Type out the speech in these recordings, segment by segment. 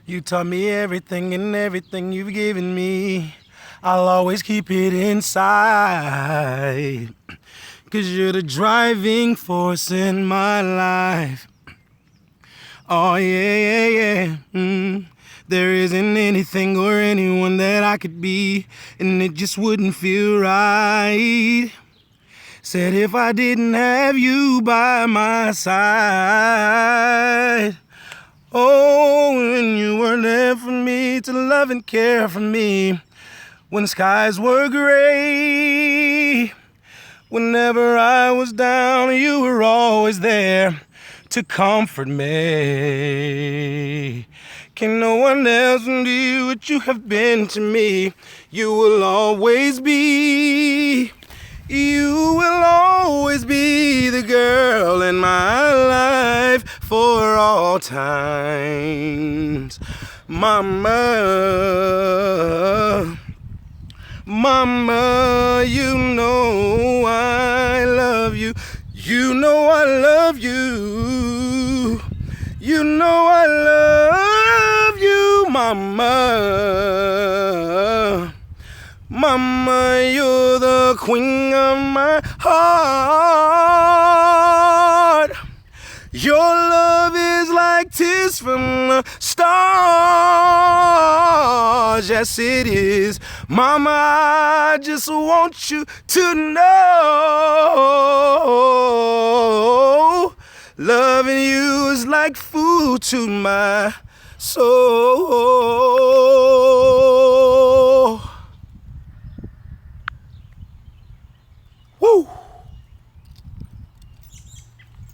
You taught me everything, and everything you've given me, I'll always keep it inside. 'Cause you're the driving force in my life. Oh yeah, yeah, yeah. There isn't anything or anyone that I could be, and it just wouldn't feel right. Said if I didn't have you by my side. Oh, when you were there for me to love and care for me, when skies were gray. Whenever I was down, you were always there to comfort me. Can no one else do what you have been to me? You will always be. You will always be the girl in my life for all times. Mama, Mama, you know I love you. You know I love you. You know I love you, Mama. Mama, you're the queen of my heart. Your love is like tears from the stars. Yes, it is. Mama, I just want you to know loving you is like food to my soul. Woo!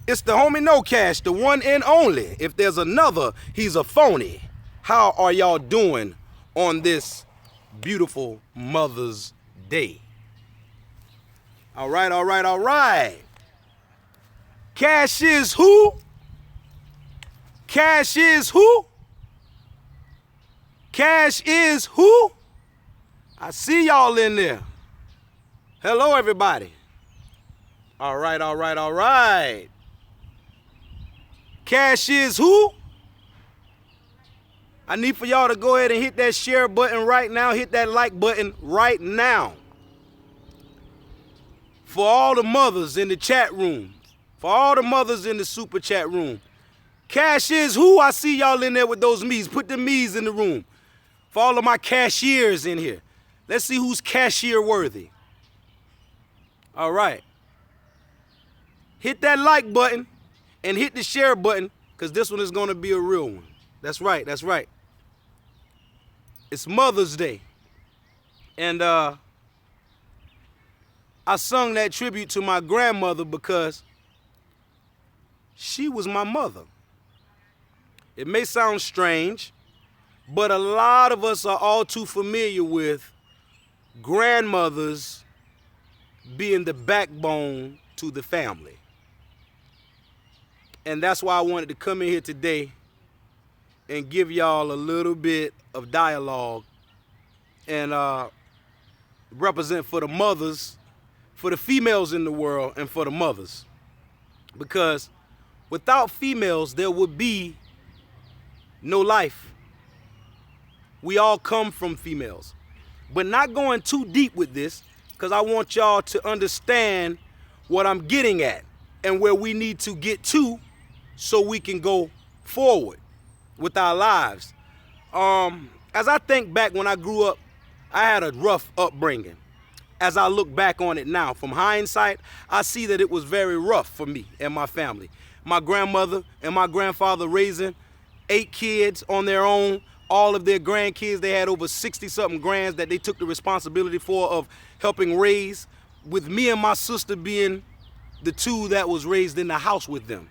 It's the homie kNOw, the one and only. If there's another, he's a phony. How are y'all doing on this beautiful Mother's Day? All right, all right, all right. Cash is who? Cash is who? Cash is who? I see y'all in there. Hello, everybody. All right, all right, all right. Cash is who? I need for y'all to go ahead and hit that share button right now. Hit that like button right now. For all the mothers in the chat room. For all the mothers in the super chat room. Cash is who? I see y'all in there with those me's. Put the me's in the room. For all of my cashiers in here. Let's see who's cashier worthy. All right. Hit that like button and hit the share button, because this one is going to be a real one. That's right, that's right. It's Mother's Day. And I sung that tribute to my grandmother because she was my mother. It may sound strange, but a lot of us are all too familiar with grandmothers being the backbone to the family. And that's why I wanted to come in here today and give y'all a little bit of dialogue and represent for the mothers, for the females in the world, and for the mothers. Because without females, there would be no life. We all come from females. But not going too deep with this, because I want y'all to understand what I'm getting at and where we need to get to so we can go forward with our lives. As I think back when I grew up, I had a rough upbringing. As I look back on it now, from hindsight, I see that it was very rough for me and my family. My grandmother and my grandfather raising 8 kids on their own, all of their grandkids. They had over 60-something grands that they took the responsibility for of helping raise, with me and my sister being the 2 that was raised in the house with them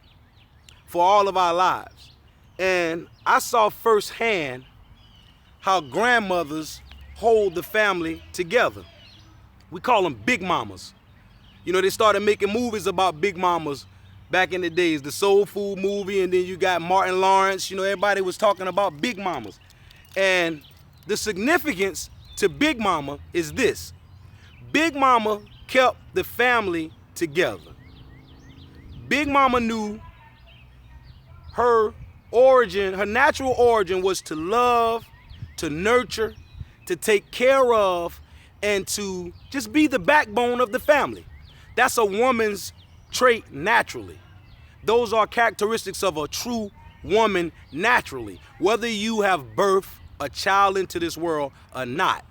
for all of our lives. And I saw firsthand how grandmothers hold the family together. We call them big mamas. You know, they started making movies about big mamas back in the days, the Soul Food movie, and then you got Martin Lawrence. You know, everybody was talking about big mamas. And the significance to Big Mama is this. Big Mama kept the family together. Big Mama knew her origin, her natural origin was to love, to nurture, to take care of, and to just be the backbone of the family. That's a woman's trait naturally. Those are characteristics of a true woman naturally. Whether you have birthed a child into this world or not,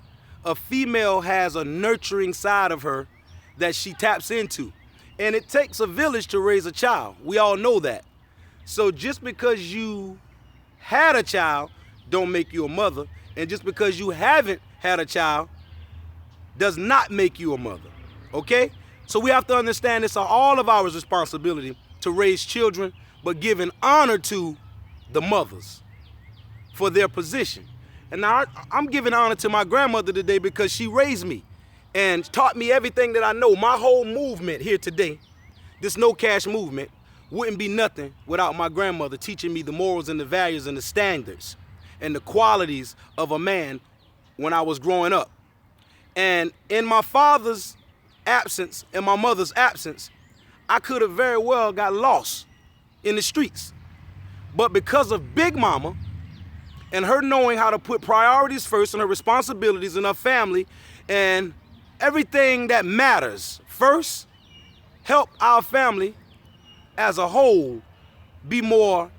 a female has a nurturing side of her that she taps into. And it takes a village to raise a child. We all know that. So just because you had a child don't make you a mother. And just because you haven't had a child does not make you a mother. Okay? So we have to understand it's all of our responsibility to raise children, but giving honor to the mothers for their position. And now I'm giving honor to my grandmother today because she raised me and taught me everything that I know. My whole movement here today, this no cash movement, wouldn't be nothing without my grandmother teaching me the morals and the values and the standards and the qualities of a man when I was growing up. And in my father's absence and my mother's absence, I could have very well got lost in the streets. But because of Big Mama and her knowing how to put priorities first and her responsibilities in her family and everything that matters first, help our family as a whole be more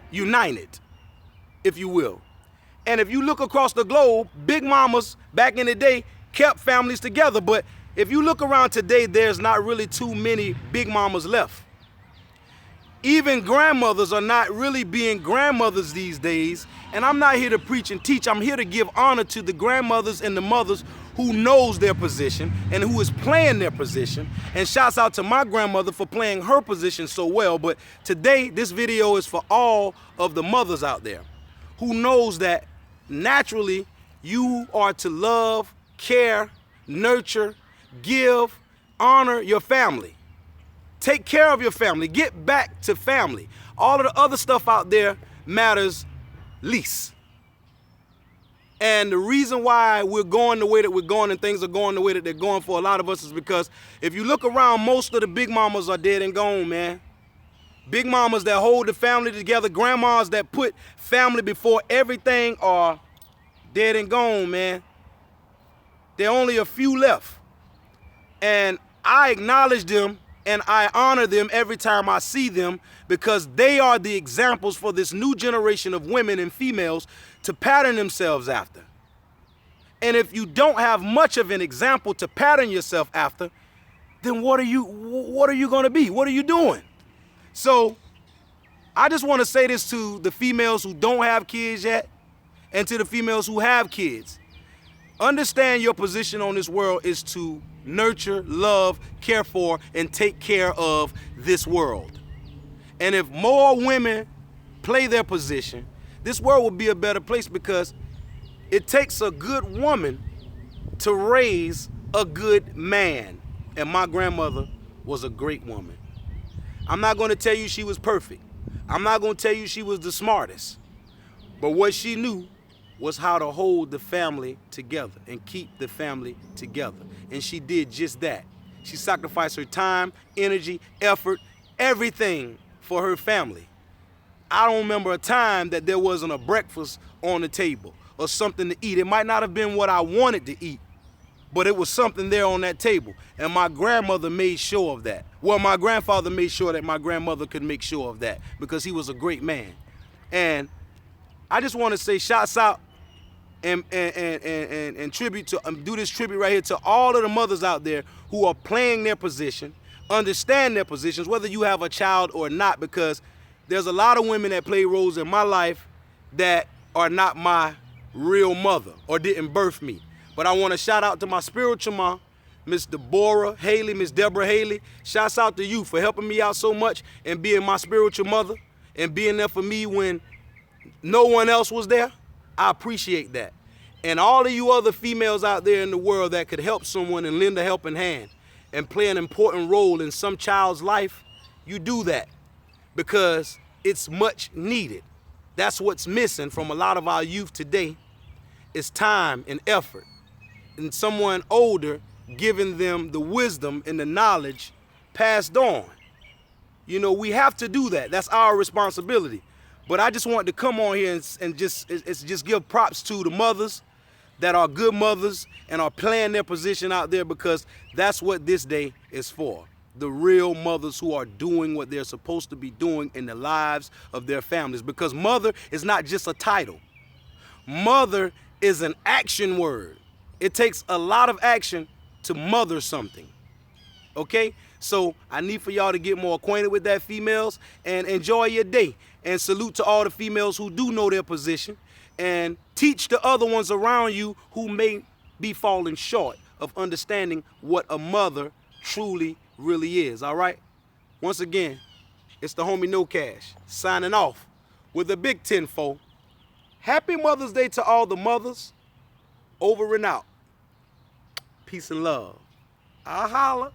united, if you will. And if you look across the globe, Big Mamas back in the day kept families together. But if you look around today, there's not really too many Big Mamas left. Even grandmothers are not really being grandmothers these days. And I'm not here to preach and teach. I'm here to give honor to the grandmothers and the mothers who knows their position and who is playing their position. And shouts out to my grandmother for playing her position so well. But today, this video is for all of the mothers out there who knows that naturally you are to love, care, nurture, give, honor your family. Take care of your family. Get back to family. All of the other stuff out there matters least. And the reason why we're going the way that we're going and things are going the way that they're going for a lot of us is because if you look around, most of the big mamas are dead and gone, man. Big mamas that hold the family together, grandmas that put family before everything are dead and gone, man. There are only a few left. And I acknowledge them and I honor them every time I see them because they are the examples for this new generation of women and females to pattern themselves after. And if you don't have much of an example to pattern yourself after, then what are you going to be? What are you doing? So I just want to say this to the females who don't have kids yet and to the females who have kids. Understand your position on this world is to nurture, love, care for, and take care of this world. And if more women play their position, this world will be a better place because it takes a good woman to raise a good man. And my grandmother was a great woman. I'm not going to tell you she was perfect. I'm not going to tell you she was the smartest. But what she knew was how to hold the family together and keep the family together. And she did just that. She sacrificed her time, energy, effort, everything for her family. I don't remember a time that there wasn't a breakfast on the table or something to eat. It might not have been what I wanted to eat, but it was something there on that table. And my grandmother made sure of that. Well, my grandfather made sure that my grandmother could make sure of that because he was a great man. And I just want to say shouts out and tribute to do this tribute right here to all of the mothers out there who are playing their position, understand their positions, whether you have a child or not, because there's a lot of women that play roles in my life that are not my real mother or didn't birth me. But I want to shout out to my spiritual mom, Miss Deborah Haley, Miss Deborah Haley. Shouts out to you for helping me out so much and being my spiritual mother and being there for me when no one else was there. I appreciate that. And all of you other females out there in the world that could help someone and lend a helping hand and play an important role in some child's life, you do that because it's much needed. That's what's missing from a lot of our youth today is time and effort and someone older giving them the wisdom and the knowledge passed on. You know, we have to do that. That's our responsibility. But I just wanted to come on here and just give props to the mothers that are good mothers and are playing their position out there, because that's what this day is for. The real mothers who are doing what they're supposed to be doing in the lives of their families. Because mother is not just a title. Mother is an action word. It takes a lot of action to mother something. Okay? So I need for y'all to get more acquainted with that, females, and enjoy your day. And salute to all the females who do know their position, and teach the other ones around you who may be falling short of understanding what a mother truly really is. All right? Once again, it's the homie kNOwcash signing off with a big 10-4. Happy Mother's Day to all the mothers. Over and out. Peace and love. I'll holla.